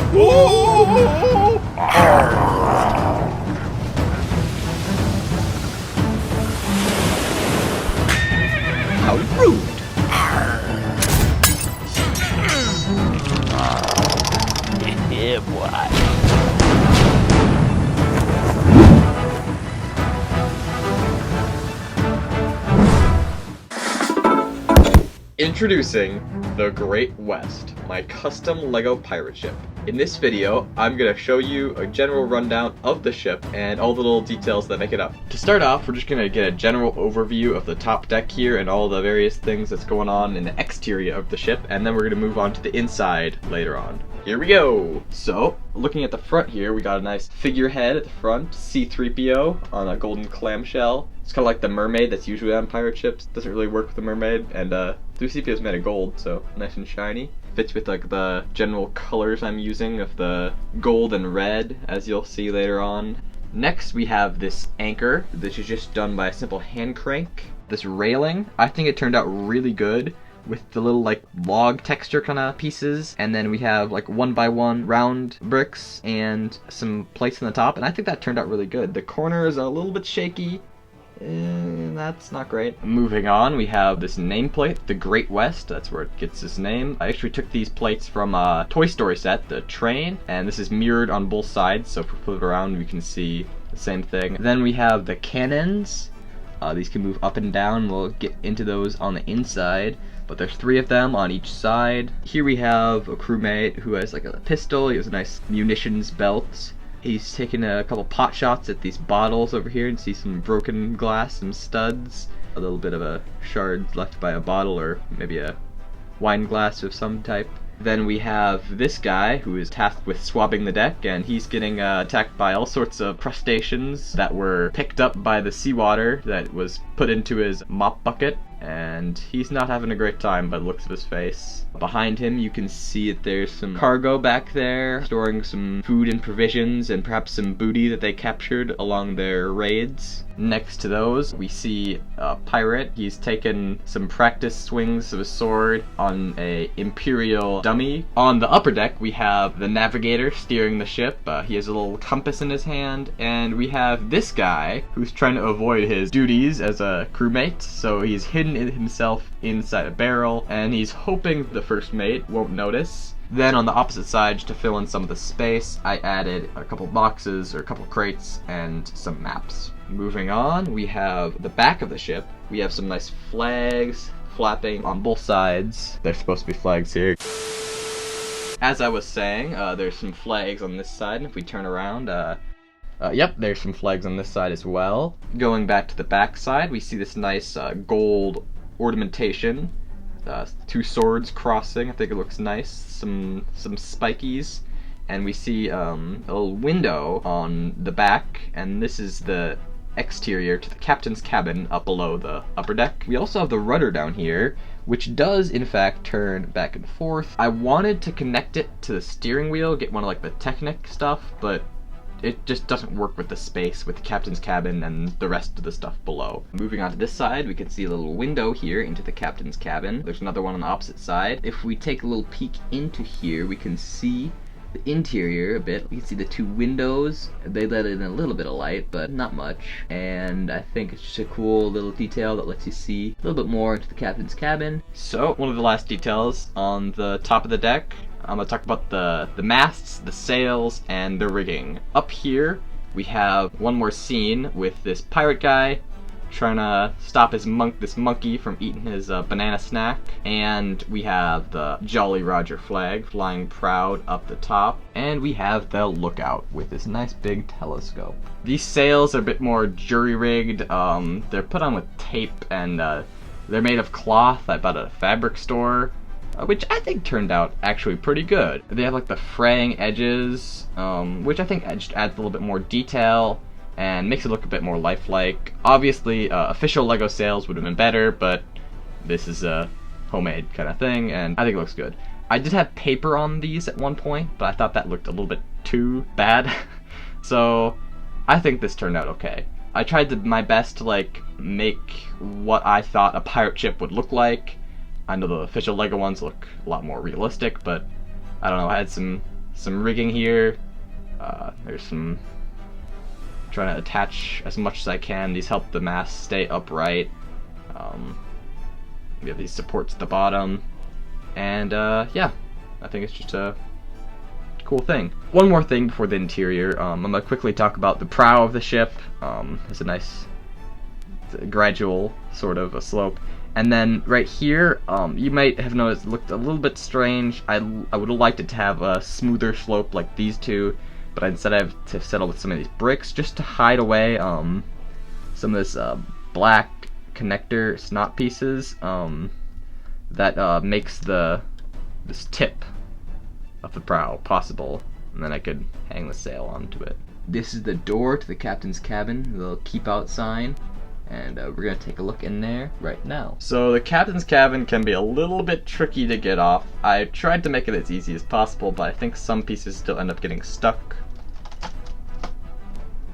How rude! Yeah, boy. Introducing the Great West, my custom LEGO pirate ship. In this video, I'm going to show you a general rundown of the ship and all the little details that make it up. To start off, we're just going to get a general overview of the top deck here and all the various things that's going on in the exterior of the ship, and then we're going to move on to the inside later on. Here we go! So, looking at the front here, we got a nice figurehead at the front, C-3PO on a golden clamshell. It's kind of like the mermaid that's usually on pirate ships. Doesn't really work with the mermaid, and the C-3PO is made of gold, so nice and shiny. Fits with like the general colors I'm using of the gold and red, as you'll see later on. Next, we have this anchor. This is just done by a simple hand crank. This railing, I think it turned out really good, with the little like log texture kind of pieces, and then we have like 1x1 round bricks and some plates on the top, and I think that turned out really good. The corners are a little bit shaky, and that's not great. Moving on, we have this nameplate, the Great West. That's where it gets its name. I actually took these plates from a Toy Story set, the train, and this is mirrored on both sides, so if we flip it around we can see the same thing. Then we have the cannons. These can move up and down. We'll get into those on the inside, but there's 3 of them on each side. Here we have a crewmate who has like a pistol. He has a nice munitions belt. He's taking a couple pot shots at these bottles over here, and see some broken glass, some studs, a little bit of a shard left by a bottle or maybe a wine glass of some type. Then we have this guy who is tasked with swabbing the deck, and he's getting attacked by all sorts of crustaceans that were picked up by the seawater that was put into his mop bucket, and he's not having a great time by the looks of his face. Behind him you can see that there's some cargo back there, storing some food and provisions and perhaps some booty that they captured along their raids. Next to those we see a pirate. He's taken some practice swings of a sword on a Imperial dummy. On the upper deck we have the navigator steering the ship. He has a little compass in his hand, and we have this guy who's trying to avoid his duties as a crewmate, so he's hidden himself inside a barrel, and he's hoping the first mate won't notice. Then on the opposite side, just to fill in some of the space, I added a couple boxes or a couple crates and some maps. Moving on, we have the back of the ship. We have some nice flags flapping on both sides. There's supposed to be flags here. As I was saying, there's some flags on this side, and if we turn around, yep, there's some flags on this side as well. Going back to the back side, we see this nice gold ornamentation. 2 swords crossing. I think it looks nice. Some spikies, and we see a little window on the back, and this is the exterior to the captain's cabin up below the upper deck. We also have the rudder down here, which does in fact turn back and forth. I wanted to connect it to the steering wheel, get one of like the Technic stuff, but it just doesn't work with the space with the captain's cabin and the rest of the stuff below. Moving on to this side, we can see a little window here into the captain's cabin. There's another one on the opposite side. If we take a little peek into here, we can see the interior a bit. We can see the 2 windows. They let in a little bit of light, but not much. And I think it's just a cool little detail that lets you see a little bit more into the captain's cabin. So, one of the last details on the top of the deck, I'm going to talk about the masts, the sails, and the rigging. Up here, we have one more scene with this pirate guy trying to stop this monkey from eating his banana snack. And we have the Jolly Roger flag flying proud up the top. And we have the lookout with this nice big telescope. These sails are a bit more jury-rigged. They're put on with tape, and they're made of cloth I bought at a fabric store, which I think turned out actually pretty good. They have like the fraying edges, which I think just adds a little bit more detail and makes it look a bit more lifelike. Obviously, official LEGO sails would have been better, but this is a homemade kind of thing, and I think it looks good. I did have paper on these at one point, but I thought that looked a little bit too bad. So I think this turned out okay. I tried my best to like make what I thought a pirate ship would look like. I know the official LEGO ones look a lot more realistic, but I don't know, I had some some rigging here. There's some trying to attach as much as I can. These help the mast stay upright. We have these supports at the bottom, and yeah, I think it's just a cool thing. One more thing before the interior. I'm gonna quickly talk about the prow of the ship. It's a nice gradual sort of a slope. And then right here, you might have noticed it looked a little bit strange. I would have liked it to have a smoother slope like these two, but instead I have to settle with some of these bricks just to hide away some of this black connector snot pieces that makes this tip of the prow possible, and then I could hang the sail onto it. This is the door to the captain's cabin, the little keep out sign. And we're gonna take a look in there right now. So the captain's cabin can be a little bit tricky to get off. I tried to make it as easy as possible, but I think some pieces still end up getting stuck.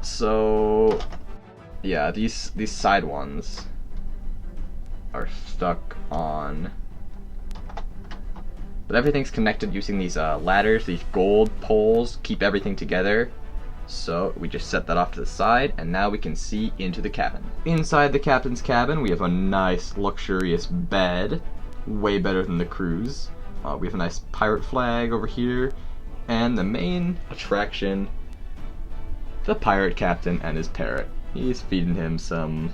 So yeah, these side ones are stuck on, but everything's connected using these ladders. These gold poles keep everything together. So we just set that off to the side, and now we can see into the cabin. Inside the captain's cabin, we have a nice luxurious bed, way better than the crew's. We have a nice pirate flag over here, and the main attraction, the pirate captain and his parrot. He's feeding him some,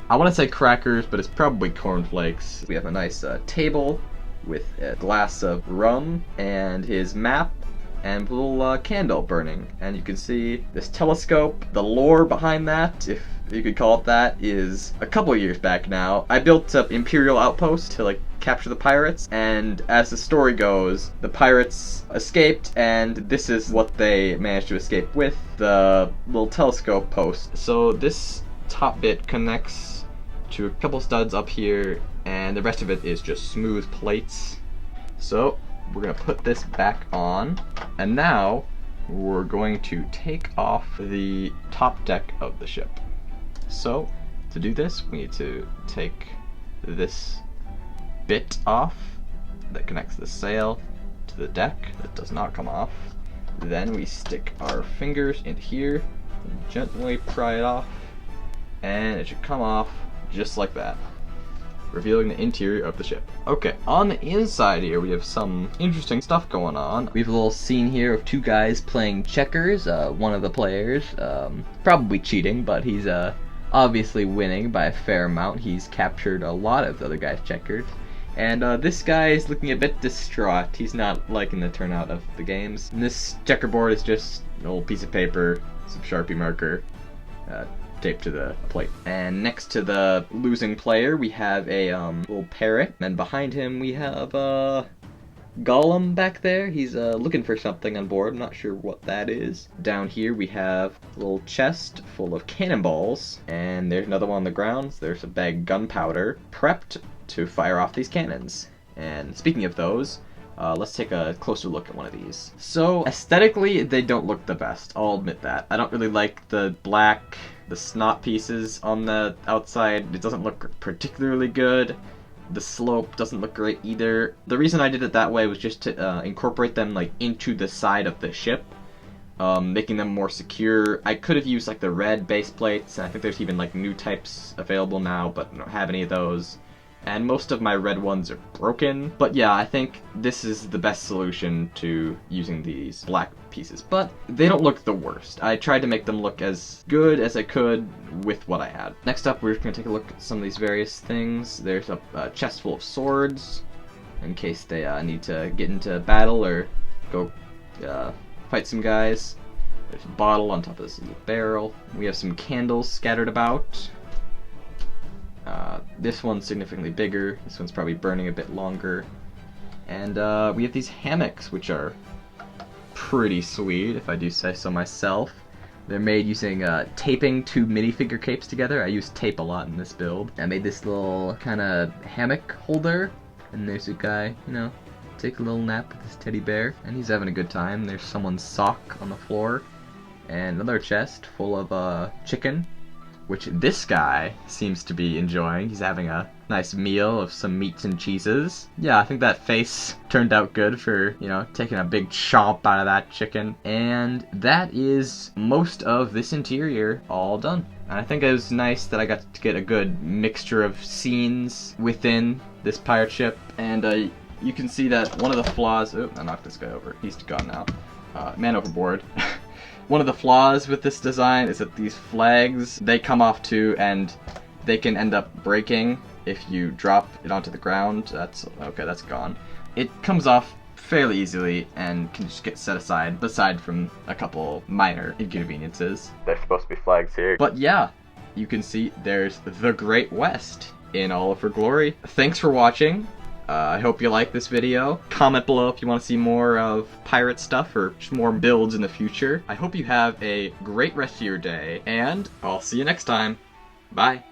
I want to say crackers, but it's probably cornflakes. We have a nice table with a glass of rum and his map and a little candle burning, and you can see this telescope. The lore behind that, if you could call it that, is a couple years back now. I built up Imperial Outpost to capture the pirates, and as the story goes, the pirates escaped, and this is what they managed to escape with, the little telescope post. So this top bit connects to a couple studs up here, and the rest of it is just smooth plates. So we're gonna put this back on, and now we're going to take off the top deck of the ship. So to do this, we need to take this bit off that connects the sail to the deck that does not come off. Then we stick our fingers in here and gently pry it off, and it should come off just like that, revealing the interior of the ship. Okay, on the inside here we have some interesting stuff going on. We have a little scene here of two guys playing checkers. One of the players, probably cheating, but he's obviously winning by a fair amount. He's captured a lot of the other guys' checkers. And this guy is looking a bit distraught. He's not liking the turnout of the games. And this checkerboard is just an old piece of paper, some Sharpie marker, taped to the plate. And next to the losing player, we have a little parrot, and behind him we have a golem back there. He's looking for something on board. I'm not sure what that is. Down here we have a little chest full of cannonballs, and there's another one on the ground. There's a bag of gunpowder prepped to fire off these cannons. And speaking of those, let's take a closer look at one of these. So aesthetically, they don't look the best. I'll admit that. I don't really like the black, the snot pieces on the outside. It doesn't look particularly good. The slope doesn't look great either. The reason I did it that way was just to incorporate them into the side of the ship, making them more secure. I could have used the red base plates, and I think there's even new types available now, but I don't have any of those. And most of my red ones are broken. But yeah, I think this is the best solution to using these black pieces. But they don't look the worst. I tried to make them look as good as I could with what I had. Next up, we're just going to take a look at some of these various things. There's a chest full of swords, in case they need to get into battle or go fight some guys. There's a bottle on top of this little barrel. We have some candles scattered about. This one's significantly bigger. This one's probably burning a bit longer. And we have these hammocks, which are pretty sweet, if I do say so myself. They're made using taping two minifigure capes together. I use tape a lot in this build. I made this little kind of hammock holder, and there's a guy, take a little nap with his teddy bear, and he's having a good time. There's someone's sock on the floor, and another chest full of chicken. which this guy seems to be enjoying. He's having a nice meal of some meats and cheeses. Yeah, I think that face turned out good for, you know, taking a big chomp out of that chicken. And that is most of this interior all done. And I think it was nice that I got to get a good mixture of scenes within this pirate ship. And you can see that one of the flaws... Oh, I knocked this guy over. He's gone now. Man overboard. One of the flaws with this design is that these flags, they come off too, and they can end up breaking if you drop it onto the ground. That's okay, that's gone. It comes off fairly easily and can just get set aside from a couple minor inconveniences. There's supposed to be flags here. But yeah, you can see there's the Great West in all of her glory. Thanks for watching. I hope you like this video. Comment below if you want to see more of pirate stuff or just more builds in the future. I hope you have a great rest of your day, and I'll see you next time. Bye.